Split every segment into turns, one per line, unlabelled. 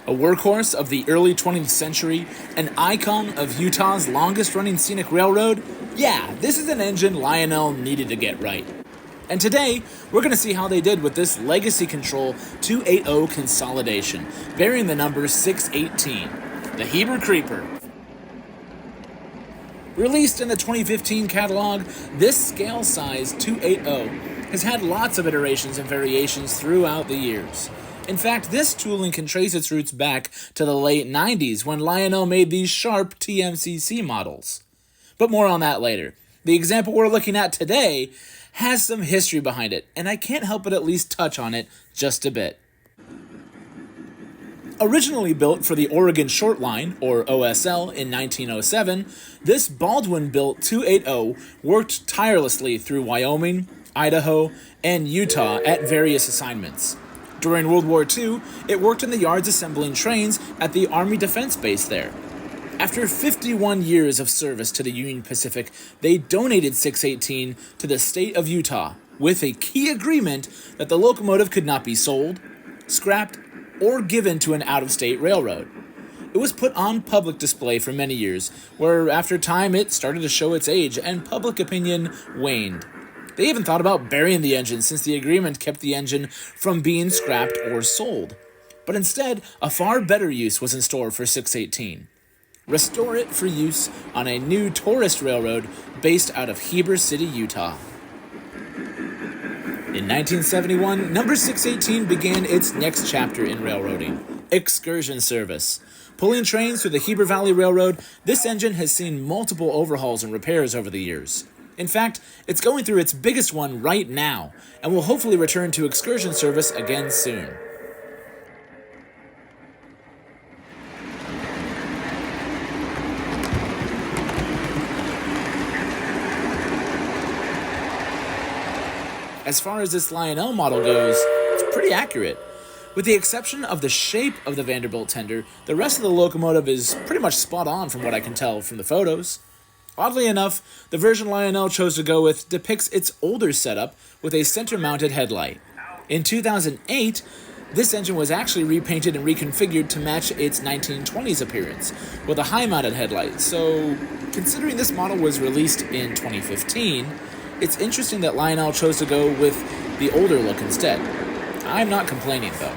A workhorse of the early 20th century, an icon of Utah's longest-running scenic railroad, yeah, this is an engine Lionel needed to get right. And today, we're going to see how they did with this Legacy Control 280 Consolidation, bearing the number 618, the Heber Creeper. Released in the 2015 catalog, this scale-size 280 has had lots of iterations and variations throughout the years. In fact, this tooling can trace its roots back to the late 90s when Lionel made these sharp TMCC models. But more on that later. The example we're looking at today has some history behind it, and I can't help but at least touch on it just a bit. Originally built for the Oregon Short Line, or OSL, in 1907, this Baldwin-built 280 worked tirelessly through Wyoming, Idaho, and Utah at various assignments. During World War II, it worked in the yards assembling trains at the Army Defense Base there. After 51 years of service to the Union Pacific, they donated 618 to the state of Utah, with a key agreement that the locomotive could not be sold, scrapped, or given to an out-of-state railroad. It was put on public display for many years, where after time it started to show its age and public opinion waned. They even thought about burying the engine since the agreement kept the engine from being scrapped or sold. But instead, a far better use was in store for 618. Restore it for use on a new tourist railroad based out of Heber City, Utah. In 1971, number 618 began its next chapter in railroading, excursion service. Pulling trains through the Heber Valley Railroad, this engine has seen multiple overhauls and repairs over the years. In fact, it's going through its biggest one right now, and will hopefully return to excursion service again soon. As far as this Lionel model goes, it's pretty accurate. With the exception of the shape of the Vanderbilt tender, the rest of the locomotive is pretty much spot on from what I can tell from the photos. Oddly enough, the version Lionel chose to go with depicts its older setup with a center-mounted headlight. In 2008, this engine was actually repainted and reconfigured to match its 1920s appearance, with a high-mounted headlight, so considering this model was released in 2015, it's interesting that Lionel chose to go with the older look instead. I'm not complaining, though.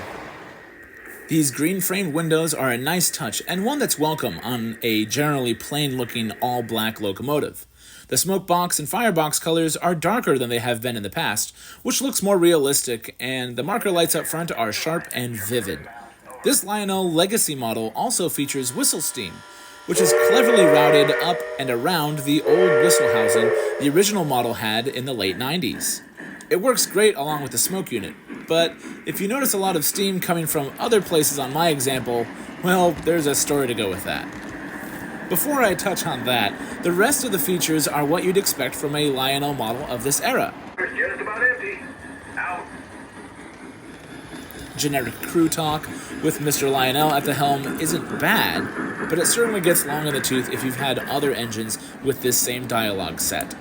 These green-framed windows are a nice touch, and one that's welcome on a generally plain-looking all-black locomotive. The smoke box and firebox colors are darker than they have been in the past, which looks more realistic, and the marker lights up front are sharp and vivid. This Lionel Legacy model also features whistle steam, which is cleverly routed up and around the old whistle housing the original model had in the late 90s. It works great along with the smoke unit, but if you notice a lot of steam coming from other places on my example, well, there's a story to go with that. Before I touch on that, the rest of the features are what you'd expect from a Lionel model of this era.
Just about empty. Out.
Generic crew talk with Mr. Lionel at the helm isn't bad, but it certainly gets long in the tooth if you've had other engines with this same dialogue set.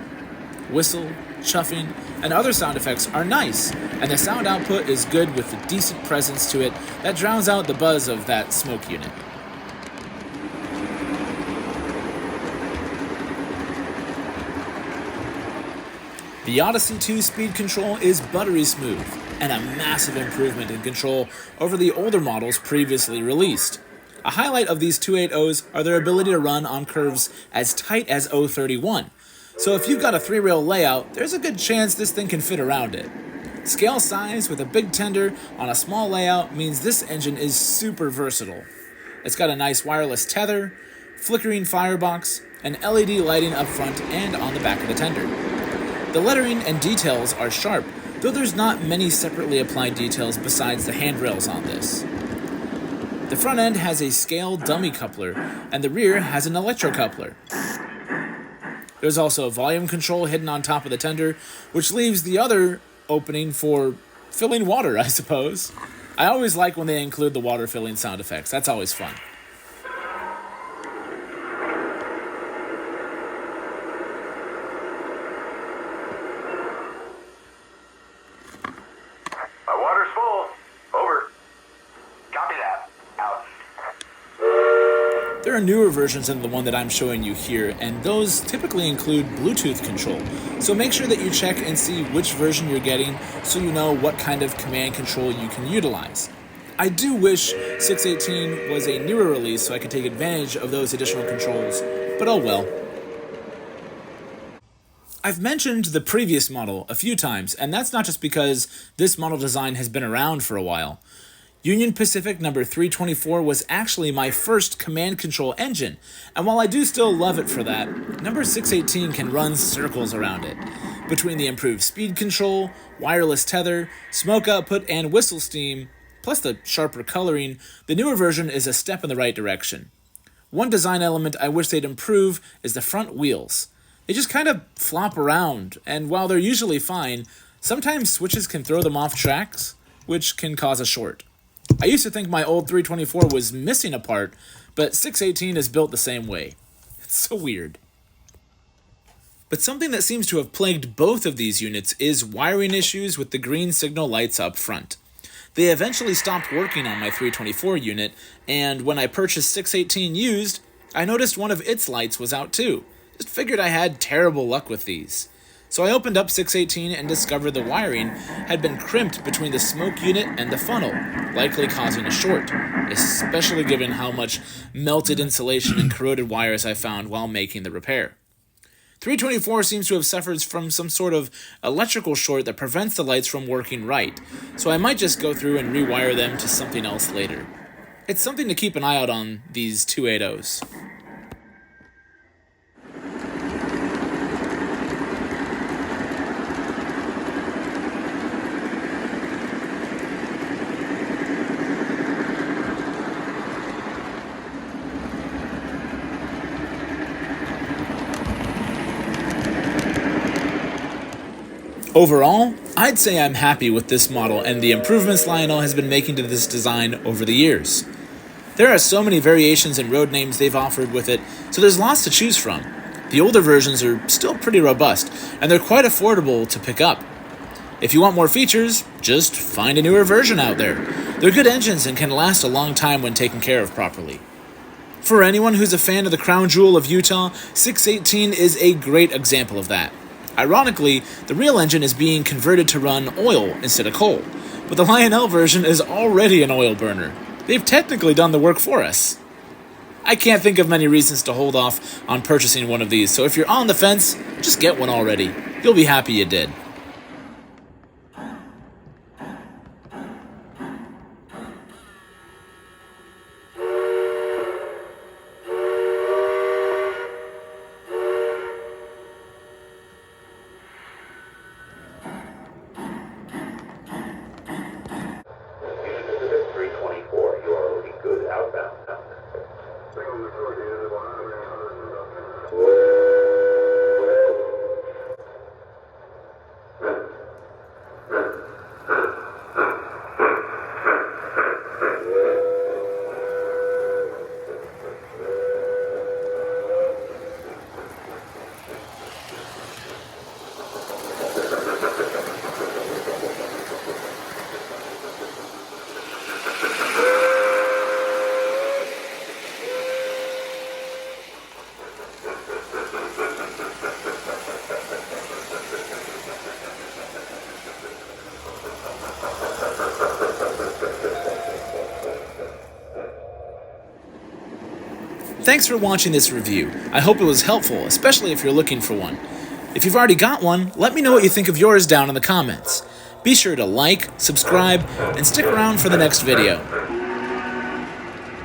Whistle, chuffing, and other sound effects are nice, and the sound output is good with a decent presence to it that drowns out the buzz of that smoke unit. The Odyssey 2 speed control is buttery smooth, and a massive improvement in control over the older models previously released. A highlight of these 280s are their ability to run on curves as tight as 031, so if you've got a 3-rail layout, there's a good chance this thing can fit around it. Scale size with a big tender on a small layout means this engine is super versatile. It's got a nice wireless tether, flickering firebox, and LED lighting up front and on the back of the tender. The lettering and details are sharp, though there's not many separately applied details besides the handrails on this. The front end has a scale dummy coupler, and the rear has an electrocoupler. There's also a volume control hidden on top of the tender, which leaves the other opening for filling water, I suppose. I always like when they include the water filling sound effects. That's always fun.
My water's full. Over. Copy that. Out.
There are newer versions than the one that I'm showing you here, and those typically include Bluetooth control. So make sure that you check and see which version you're getting so you know what kind of command control you can utilize. I do wish 618 was a newer release so I could take advantage of those additional controls, but oh well. I've mentioned the previous model a few times, and that's not just because this model design has been around for a while. Union Pacific number 324 was actually my first command control engine, and while I do still love it for that, number 618 can run circles around it. Between the improved speed control, wireless tether, smoke output, and whistle steam, plus the sharper coloring, the newer version is a step in the right direction. One design element I wish they'd improve is the front wheels. They just kind of flop around, and while they're usually fine, sometimes switches can throw them off tracks, which can cause a short. I used to think my old 324 was missing a part, but 618 is built the same way. It's so weird. But something that seems to have plagued both of these units is wiring issues with the green signal lights up front. They eventually stopped working on my 324 unit, and when I purchased 618 used, I noticed one of its lights was out too. Just figured I had terrible luck with these. So I opened up 618 and discovered the wiring had been crimped between the smoke unit and the funnel, likely causing a short, especially given how much melted insulation and corroded wires I found while making the repair. 324 seems to have suffered from some sort of electrical short that prevents the lights from working right, so I might just go through and rewire them to something else later. It's something to keep an eye out on these 280s. Overall, I'd say I'm happy with this model and the improvements Lionel has been making to this design over the years. There are so many variations and road names they've offered with it, so there's lots to choose from. The older versions are still pretty robust, and they're quite affordable to pick up. If you want more features, just find a newer version out there. They're good engines and can last a long time when taken care of properly. For anyone who's a fan of the crown jewel of Utah, 618 is a great example of that. Ironically, the real engine is being converted to run oil instead of coal, but the Lionel version is already an oil burner. They've technically done the work for us. I can't think of many reasons to hold off on purchasing one of these, so if you're on the fence, just get one already. You'll be happy you did. Thanks for watching this review. I hope it was helpful, especially if you're looking for one. If you've already got one, let me know what you think of yours down in the comments. Be sure to like, subscribe, and stick around for the next video.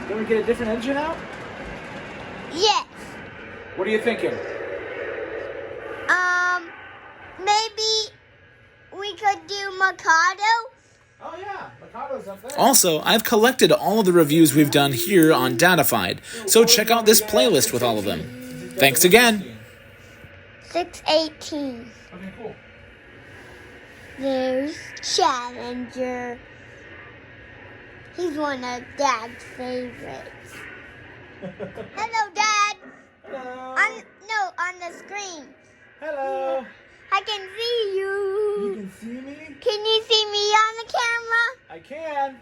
Can we get a different engine out?
Yes.
What are you thinking?
Maybe we could do Mikado.
Oh yeah, Mikado's up there. Also, I've collected all of the reviews we've done here on Datafied, so check out this playlist with all of them. Thanks again.
618.
Okay, cool.
There's Challenger. He's one of Dad's favorites. Hello, Dad.
Hello.
On the screen.
Hello.
I can see you.
You can see me?
Can you see me on the camera?
I can.